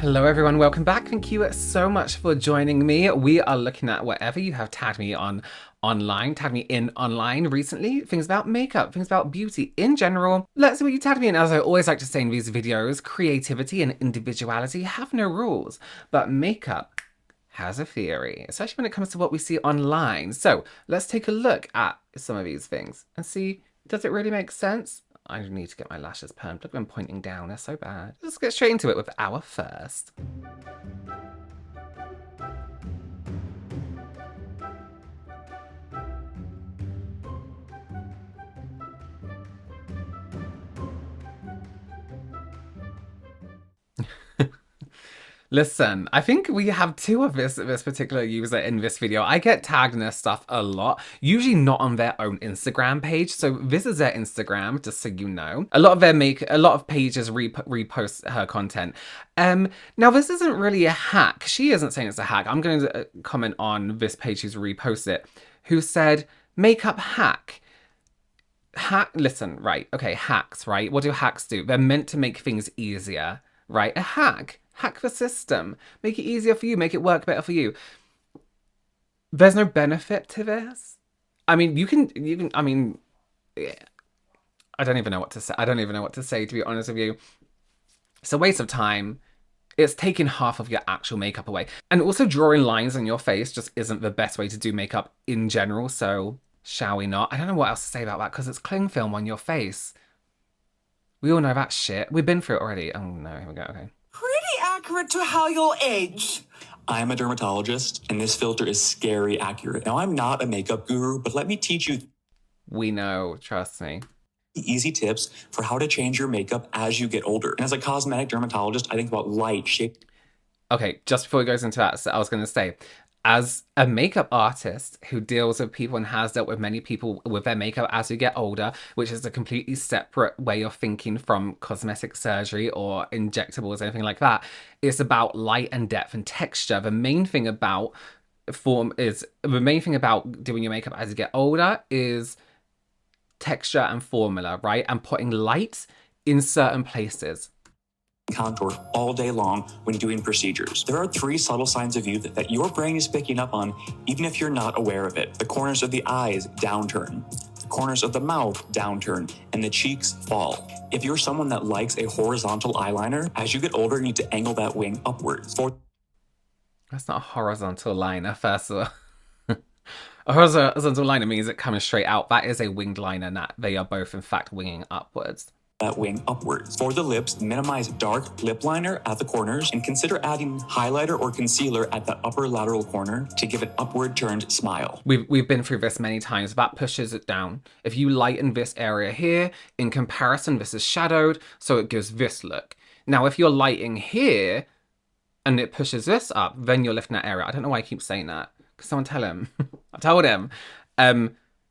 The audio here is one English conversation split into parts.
Hello everyone, welcome back. Thank you so much for joining me. We are looking at whatever you have tagged me on online, tagged me in online recently, things about makeup, things about beauty in general. Let's see what you tagged me in. As I always like to say in these videos, creativity and individuality have no rules, but makeup has a theory, especially when it comes to what we see online. So let's take a look at some of these things and see, does it really make sense? I need to get my lashes permed. Look, I'm pointing down, they're so bad. Let's get straight into it with our first. Listen, I think we have two of this particular user in this video. I get tagged in their stuff a lot, usually not on their own Instagram page. So this is their Instagram, just so you know. A lot of pages repost her content. Now this isn't really a hack. She isn't saying it's a hack. I'm going to comment on this page who's reposted it, who said makeup hack. Listen, right? Okay, hacks, right? What do hacks do? They're meant to make things easier, right? A hack. Hack the system. Make it easier for you. Make it work better for you. There's no benefit to this. I mean, I mean, yeah. I don't even know what to say. I don't even know what to say, to be honest with you. It's a waste of time. It's taking half of your actual makeup away. And also drawing lines on your face just isn't the best way to do makeup in general. So shall we not? I don't know what else to say about that because it's cling film on your face. We all know that shit. We've been through it already. Oh no, here we go, okay. Pretty accurate to how you'll age. I'm a dermatologist, and this filter is scary accurate. Now, I'm not a makeup guru, but let me teach you We know, trust me. easy tips for how to change your makeup as you get older. And as a cosmetic dermatologist, I think about light, shape. Okay, just before it goes into that, so I was going to say, as a makeup artist who deals with people and has dealt with many people with their makeup as you get older, which is a completely separate way of thinking from cosmetic surgery or injectables, anything like that, it's about light and depth and texture. The main thing about doing your makeup as you get older is texture and formula, right? And putting light in certain places. Contour all day long when doing procedures. There are 3 subtle signs of youth that your brain is picking up on, even if you're not aware of it. The corners of the eyes downturn, the corners of the mouth downturn, and the cheeks fall. If you're someone that likes a horizontal eyeliner, as you get older, you need to angle that wing upwards. That's not a horizontal liner, first of all. A horizontal liner means it coming straight out. That is a winged liner, and that they are both, in fact, winging upwards. That wing upwards. For the lips, minimize dark lip liner at the corners and consider adding highlighter or concealer at the upper lateral corner to give an upward turned smile. We've been through this many times. That pushes it down. If you lighten this area here, in comparison, this is shadowed, so it gives this look. Now, if you're lighting here and it pushes this up, then you're lifting that area. I don't know why I keep saying that. Because someone tell him. I told him.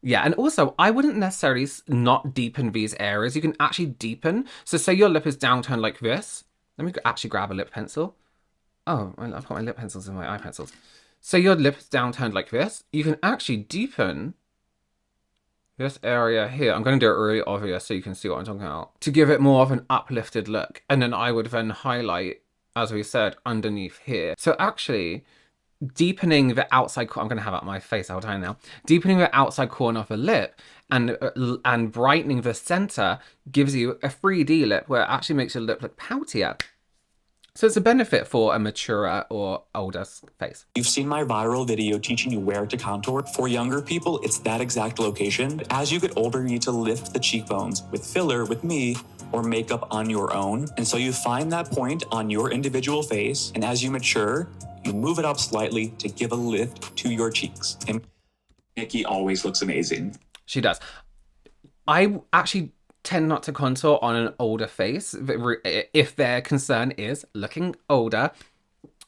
Yeah, and also, I wouldn't necessarily not deepen these areas. You can actually deepen. So say your lip is downturned like this. Let me actually grab a lip pencil. Oh, I've got my lip pencils in my eye pencils. So your lip is downturned like this. You can actually deepen this area here. I'm going to do it really obvious so you can see what I'm talking about. To give it more of an uplifted look. And then I would then highlight, as we said, underneath here. So actually, deepening the outside corner, I'm going to have it on my face the whole time now. Deepening the outside corner of the lip and brightening the center gives you a 3D lip where it actually makes your lip look poutier. So it's a benefit for a maturer or older face. You've seen my viral video teaching you where to contour. For younger people, it's that exact location. As you get older, you need to lift the cheekbones with filler with me or makeup on your own. And so you find that point on your individual face. And as you mature, you move it up slightly to give a lift to your cheeks. And Nikki always looks amazing. She does. I actually tend not to contour on an older face if their concern is looking older.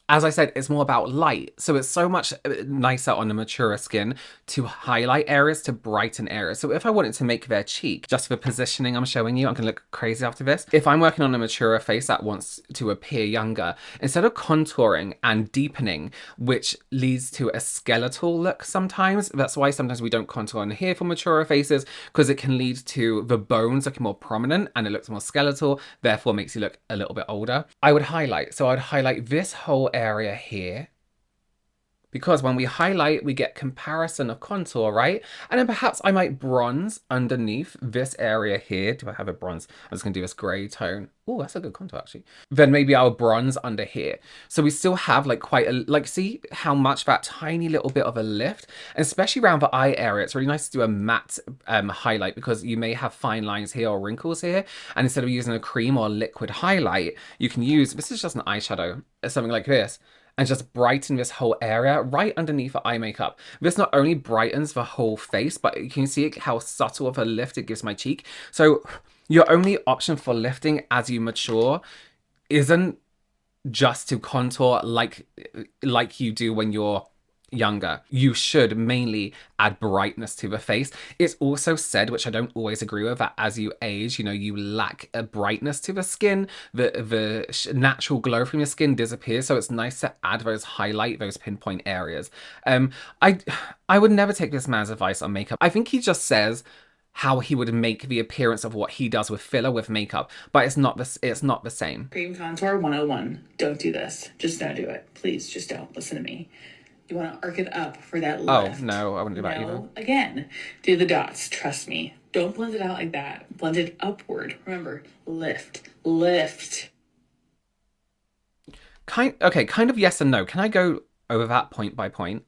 as I said, it's more about light. So it's so much nicer on a maturer skin to highlight areas, to brighten areas. So if I wanted to make their cheek, just for positioning I'm showing you, I'm gonna look crazy after this. If I'm working on a maturer face that wants to appear younger, instead of contouring and deepening, which leads to a skeletal look sometimes, that's why sometimes we don't contour on here for maturer faces, because it can lead to the bones looking more prominent and it looks more skeletal, therefore makes you look a little bit older. I would highlight. So I'd highlight this whole area here, because when we highlight, we get comparison of contour, right? And then perhaps I might bronze underneath this area here. Do I have a bronze? I'm just gonna do this gray tone. Oh, that's a good contour actually. Then maybe I'll bronze under here. So we still have like quite a, like, see how much that tiny little bit of a lift, and especially around the eye area, it's really nice to do a matte highlight, because you may have fine lines here or wrinkles here. And instead of using a cream or liquid highlight, you can use, this is just an eyeshadow, something like this, and just brighten this whole area right underneath the eye makeup. This not only brightens the whole face, but you can see how subtle of a lift it gives my cheek. So your only option for lifting as you mature isn't just to contour like you do when you're younger. You should mainly add brightness to the face. It's also said, which I don't always agree with, that as you age, you know, you lack a brightness to the skin. The natural glow from your skin disappears, so it's nice to add those highlight, those pinpoint areas. I would never take this man's advice on makeup. I think he just says how he would make the appearance of what he does with filler with makeup, but it's not the same. Cream contour 101. Don't do this. Just don't do it. Please, just don't. Listen to me. You want to arc it up for that lift. Oh, no, I wouldn't do that either. Again, do the dots. Trust me. Don't blend it out like that. Blend it upward. Remember, lift, lift. Kind of yes and no. Can I go over that point by point?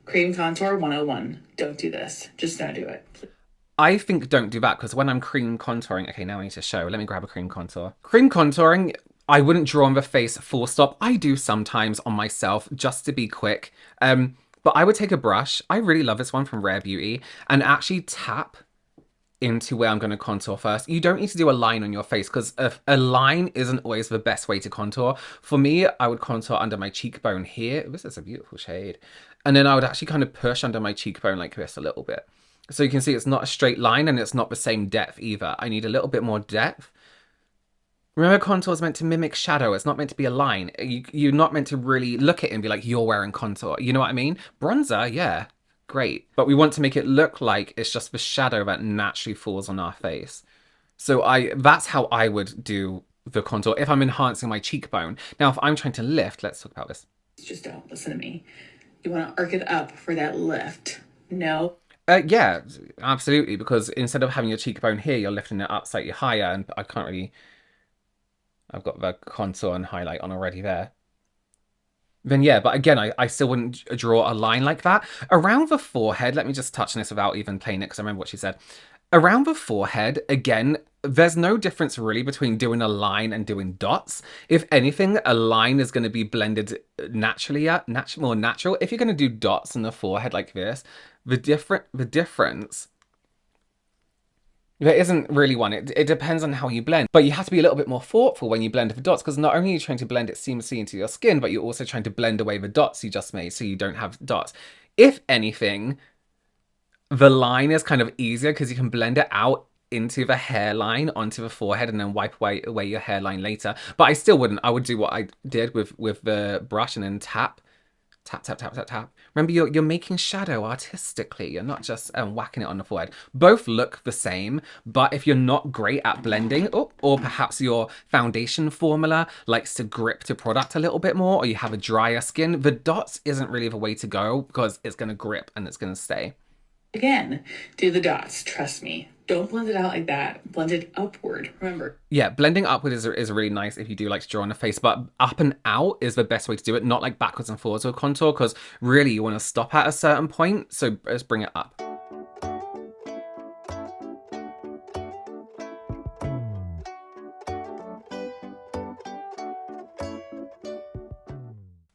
Cream contour 101. Don't do this. Just don't do it. Please. I think don't do that, because when I'm cream contouring, okay, now I need to show. Let me grab a cream contour. Cream contouring, I wouldn't draw on the face full stop. I do sometimes on myself just to be quick. But I would take a brush. I really love this one from Rare Beauty, and actually tap into where I'm going to contour first. You don't need to do a line on your face, because a line isn't always the best way to contour. For me, I would contour under my cheekbone here. This is a beautiful shade. And then I would actually kind of push under my cheekbone like this a little bit. So you can see it's not a straight line, and it's not the same depth either. I need a little bit more depth. Remember, contour is meant to mimic shadow. It's not meant to be a line. You're not meant to really look at it and be like, you're wearing contour. You know what I mean? Bronzer, yeah, great. But we want to make it look like it's just the shadow that naturally falls on our face. So that's how I would do the contour if I'm enhancing my cheekbone. Now, if I'm trying to lift, let's talk about this. Just don't. Listen to me. You want to arc it up for that lift. No. Yeah, absolutely. Because instead of having your cheekbone here, you're lifting it up slightly higher, and I can't really... I've got the contour and highlight on already there. Then yeah, but again, I still wouldn't draw a line like that. Around the forehead, let me just touch on this without even playing it, because I remember what she said. Around the forehead, again, there's no difference really between doing a line and doing dots. If anything, a line is going to be blended naturally, more natural. If you're going to do dots in the forehead like this, the difference... There isn't really one. It depends on how you blend. But you have to be a little bit more thoughtful when you blend the dots, because not only are you trying to blend it seamlessly into your skin, but you're also trying to blend away the dots you just made so you don't have dots. If anything, the line is kind of easier because you can blend it out into the hairline onto the forehead and then wipe away your hairline later. But I still wouldn't. I would do what I did with the brush and then tap. Tap, tap, tap, tap, tap. Remember, you're making shadow artistically. You're not just whacking it on the forehead. Both look the same, but if you're not great at blending, or perhaps your foundation formula likes to grip to product a little bit more, or you have a drier skin, the dots isn't really the way to go, because it's going to grip and it's going to stay. Again, do the dots. Trust me. Don't blend it out like that. Blend it upward. Remember. Yeah, blending upward is really nice if you do like to draw on a face, but up and out is the best way to do it, not like backwards and forwards with contour, because really you want to stop at a certain point, so let's bring it up.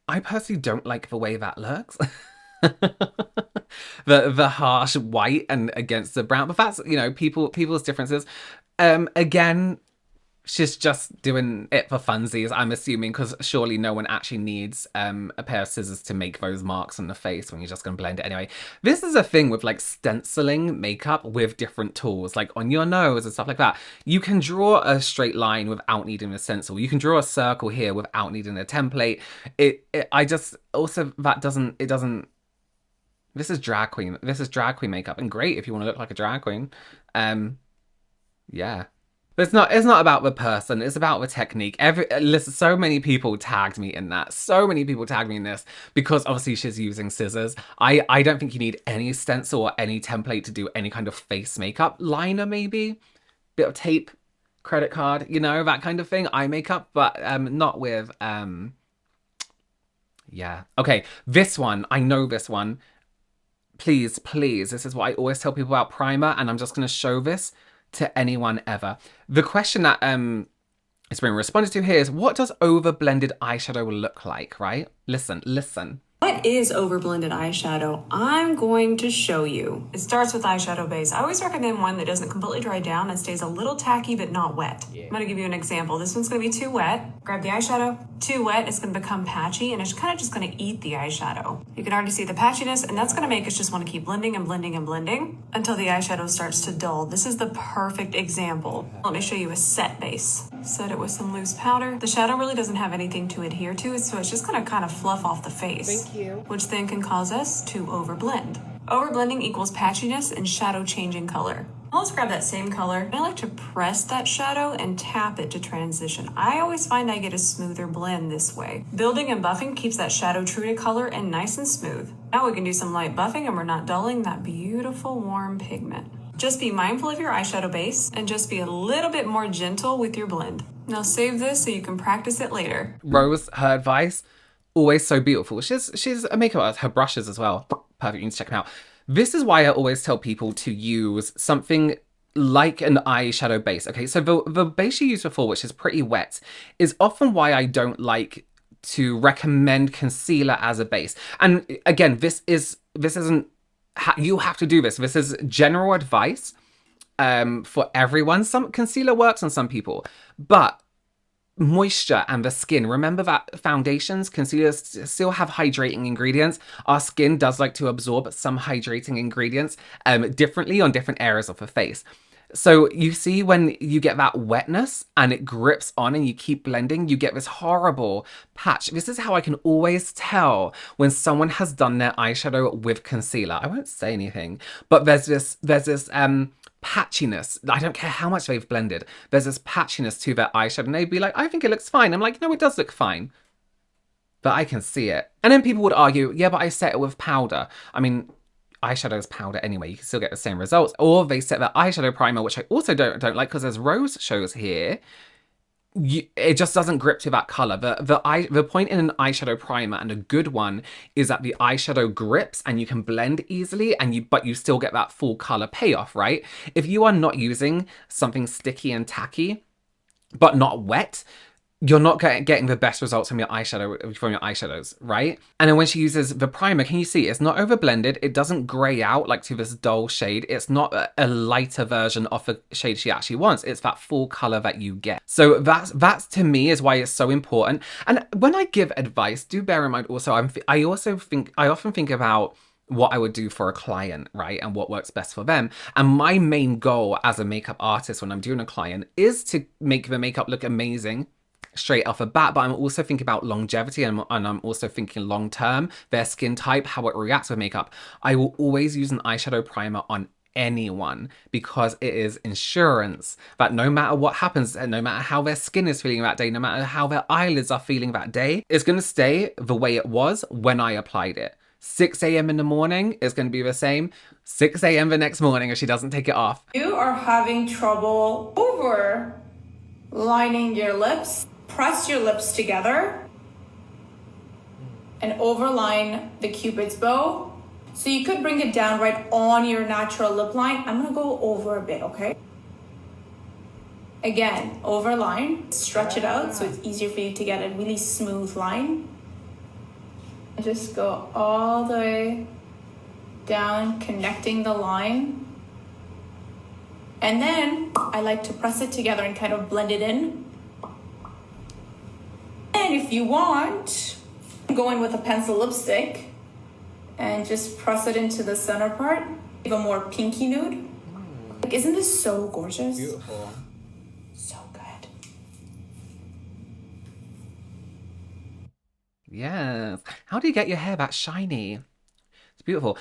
I personally don't like the way that looks. the harsh white and against the brown, but that's, you know, people's differences. Again, She's just doing it for funsies, I'm assuming, because surely no one actually needs a pair of scissors to make those marks on the face when you're just going to blend it anyway. This is a thing with like stenciling makeup with different tools, like on your nose and stuff like that. You can draw a straight line without needing a stencil. You can draw a circle here without needing a template. I just, also, that doesn't, it doesn't, this is drag queen. This is drag queen makeup, and great if you want to look like a drag queen. Yeah. But it's not about the person, it's about the technique. Listen, so many people tagged me in that. So many people tagged me in this because obviously she's using scissors. I don't think you need any stencil or any template to do any kind of face makeup. Liner maybe, bit of tape, credit card, you know, that kind of thing. Eye makeup, but not with yeah. Okay, this one, I know this one. Please, please, this is what I always tell people about primer, and I'm just going to show this to anyone ever. The question that is being responded to here is, what does over blended eyeshadow look like, right? Listen, listen. What is overblended eyeshadow? I'm going to show you. It starts with eyeshadow base. I always recommend one that doesn't completely dry down and stays a little tacky but not wet. I'm going to give you an example. This one's going to be too wet. Grab the eyeshadow. Too wet, it's going to become patchy, and it's kind of just going to eat the eyeshadow. You can already see the patchiness, and that's going to make us just want to keep blending and blending and blending until the eyeshadow starts to dull. This is the perfect example. Let me show you a set base. Set it with some loose powder. The shadow really doesn't have anything to adhere to it, so it's just going to kind of fluff off the face. Thank you. Which then can cause us to overblend. Overblending equals patchiness and shadow changing color. Now let's grab that same color. I like to press that shadow and tap it to transition. I always find I get a smoother blend this way. Building and buffing keeps that shadow true to color and nice and smooth. Now we can do some light buffing and we're not dulling that beautiful warm pigment. Just be mindful of your eyeshadow base and just be a little bit more gentle with your blend. Now save this so you can practice it later. Rose, her advice, always so beautiful. She's a makeup artist, her brushes as well. Perfect, you need to check them out. This is why I always tell people to use something like an eyeshadow base. Okay, so the base you used before, which is pretty wet, is often why I don't like to recommend concealer as a base. And again, this isn't, you have to do this. This is general advice for everyone. Some concealer works on some people, but moisture and the skin. Remember that foundations, concealers still have hydrating ingredients. Our skin does like to absorb some hydrating ingredients differently on different areas of the face. So you see when you get that wetness and it grips on and you keep blending, you get this horrible patch. This is how I can always tell when someone has done their eyeshadow with concealer. I won't say anything, but there's this patchiness. I don't care how much they've blended. There's this patchiness to their eyeshadow and they'd be like, I think it looks fine. I'm like, no, it does look fine. But I can see it. And then people would argue, yeah, but I set it with powder. I mean, eyeshadow is powder anyway. You can still get the same results. Or they set their eyeshadow primer, which I also don't like because as Rose shows here, it just doesn't grip to that color. The point in an eyeshadow primer, and a good one, is that the eyeshadow grips and you can blend easily, but you still get that full color payoff, right? If you are not using something sticky and tacky, but not wet, you're not getting the best results from your eyeshadows, right? And then when she uses the primer, can you see it's not over blended? It doesn't gray out like to this dull shade. It's not a lighter version of the shade she actually wants. It's that full color that you get. So that's to me is why it's so important. And when I give advice, do bear in mind also, I often think about what I would do for a client, right? And what works best for them. And my main goal as a makeup artist when I'm doing a client is to make the makeup look amazing straight off the bat, but I'm also thinking about longevity and I'm also thinking long term, their skin type, how it reacts with makeup. I will always use an eyeshadow primer on anyone because it is insurance that no matter what happens and no matter how their skin is feeling that day, no matter how their eyelids are feeling that day, it's going to stay the way it was when I applied it. 6 a.m. in the morning is going to be the same. 6 a.m. the next morning if she doesn't take it off. You are having trouble over lining your lips. Press your lips together and overline the Cupid's bow. So you could bring it down right on your natural lip line. I'm gonna go over a bit, okay? Again, overline, stretch it out so it's easier for you to get a really smooth line. And just go all the way down, connecting the line. And then I like to press it together and kind of blend it in. And if you want, go in with a pencil lipstick and just press it into the center part. Give a more pinky nude. Like, isn't this so gorgeous? Beautiful. So good. Yes. How do you get your hair that shiny? It's beautiful.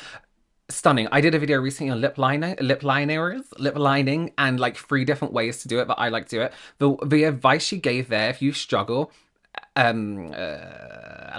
Stunning. I did a video recently on lip lining, and like 3 different ways to do it, but I like to do it. The advice she gave there, if you struggle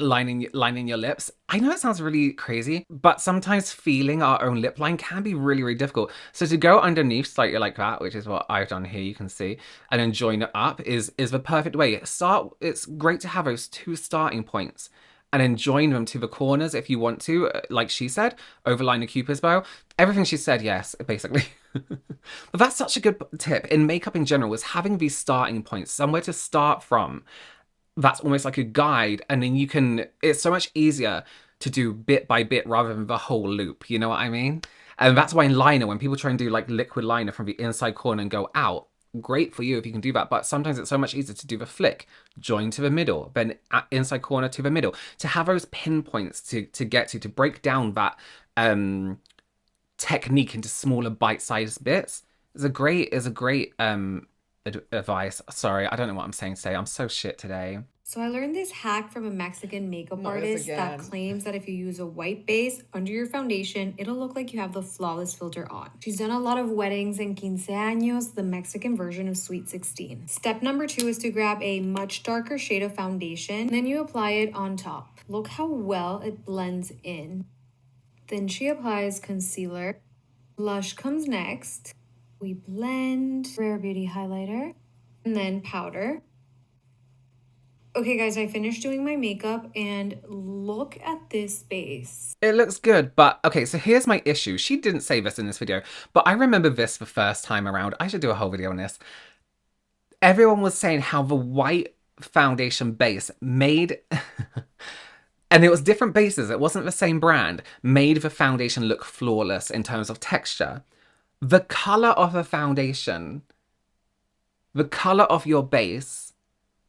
lining your lips, I know it sounds really crazy, but sometimes feeling our own lip line can be really, really difficult. So to go underneath slightly like that, which is what I've done here, you can see, and then join it up is the perfect way. It's great to have those 2 starting points and then join them to the corners if you want to, like she said, overline a cupid's bow. Everything she said, yes, basically. But that's such a good tip in makeup in general, is having these starting points, somewhere to start from. That's almost like a guide, and then it's so much easier to do bit by bit rather than the whole loop, you know what I mean? And that's why in liner, when people try and do like liquid liner from the inside corner and go out, great for you if you can do that, but sometimes it's so much easier to do the flick, join to the middle, then inside corner to the middle, to have those pinpoints to get to break down that technique into smaller bite-sized bits is a great advice. Sorry, I don't know what I'm saying today. I'm so shit today. So I learned this hack from a Mexican makeup artist that claims that if you use a white base under your foundation, it'll look like you have the flawless filter on. She's done a lot of weddings and quinceaños, the Mexican version of Sweet 16. Step number 2 is to grab a much darker shade of foundation, then you apply it on top. Look how well it blends in. Then she applies concealer. Blush comes next. We blend Rare Beauty highlighter and then powder. Okay guys, I finished doing my makeup and look at this base. It looks good, but okay, so here's my issue. She didn't say this in this video, but I remember this the first time around. I should do a whole video on this. Everyone was saying how the white foundation base made... and it was different bases, it wasn't the same brand, made the foundation look flawless in terms of texture. The colour of a foundation, the colour of your base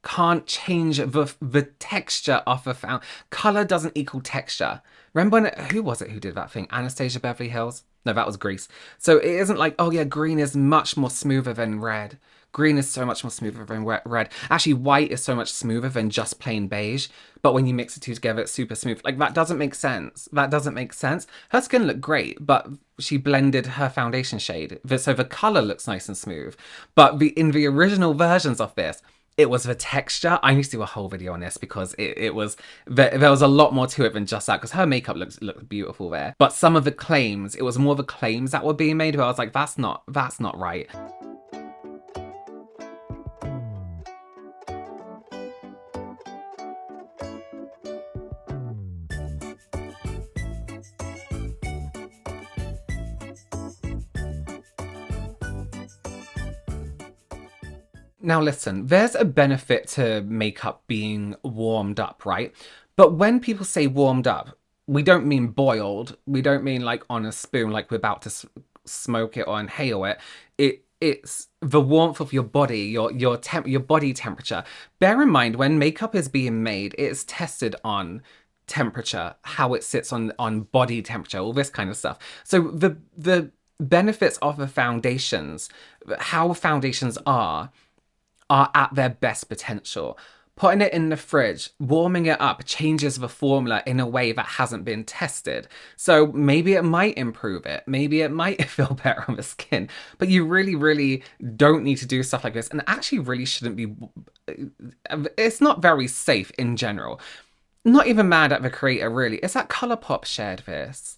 can't change the texture of a foundation. Colour doesn't equal texture. Remember when, who was it who did that thing? Anastasia Beverly Hills? No, that was Grease. So it isn't like, oh yeah, green is much more smoother than red. Green is so much more smoother than red. Actually, white is so much smoother than just plain beige. But when you mix the 2 together, it's super smooth. Like, that doesn't make sense. That doesn't make sense. Her skin looked great, but she blended her foundation shade. So the colour looks nice and smooth. But in the original versions of this, it was the texture. I need to do a whole video on this because there was a lot more to it than just that, because her makeup looked beautiful there. But some of the claims, it was more the claims that were being made where I was like, that's not right. Now listen, there's a benefit to makeup being warmed up, right? But when people say warmed up, we don't mean boiled. We don't mean like on a spoon, like we're about to smoke it or inhale it. It's the warmth of your body, your body temperature. Bear in mind, when makeup is being made, it's tested on temperature, how it sits on body temperature, all this kind of stuff. So the benefits of the foundations, how foundations are at their best potential. Putting it in the fridge, warming it up, changes the formula in a way that hasn't been tested. So maybe it might improve it. Maybe it might feel better on the skin. But you really, really don't need to do stuff like this. And actually really shouldn't be... It's not very safe in general. Not even mad at the creator, really. It's that Colourpop shared this.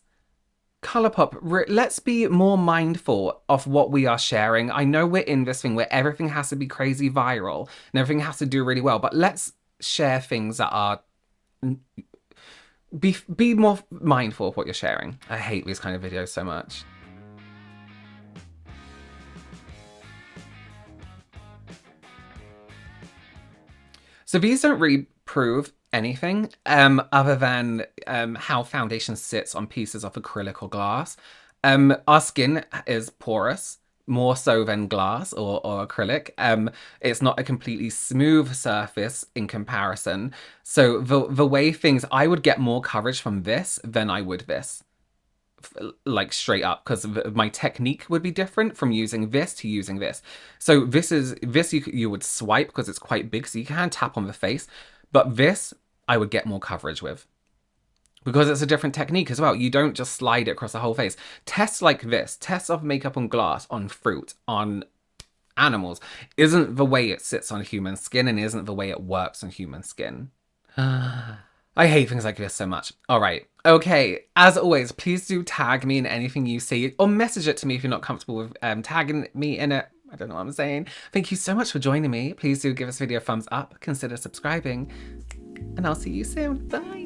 Colourpop, let's be more mindful of what we are sharing. I know we're in this thing where everything has to be crazy viral and everything has to do really well, but let's share things that are... Be more mindful of what you're sharing. I hate these kind of videos so much. So these don't really prove anything other than how foundation sits on pieces of acrylic or glass. Our skin is porous. more so than glass or acrylic. It's not a completely smooth surface in comparison. So the way things, I would get more coverage from this than I would this. Like straight up, because my technique would be different from using this to using this. So this you would swipe because it's quite big, so you can tap on the face, but this I would get more coverage with because it's a different technique as well. You don't just slide it across the whole face. Tests like this, tests of makeup on glass, on fruit, on animals, isn't the way it sits on human skin and isn't the way it works on human skin. I hate things like this so much. All right. Okay. As always, please do tag me in anything you see or message it to me if you're not comfortable with tagging me in it. I don't know what I'm saying. Thank you so much for joining me. Please do give this video a thumbs up. Consider subscribing. And I'll see you soon. Bye.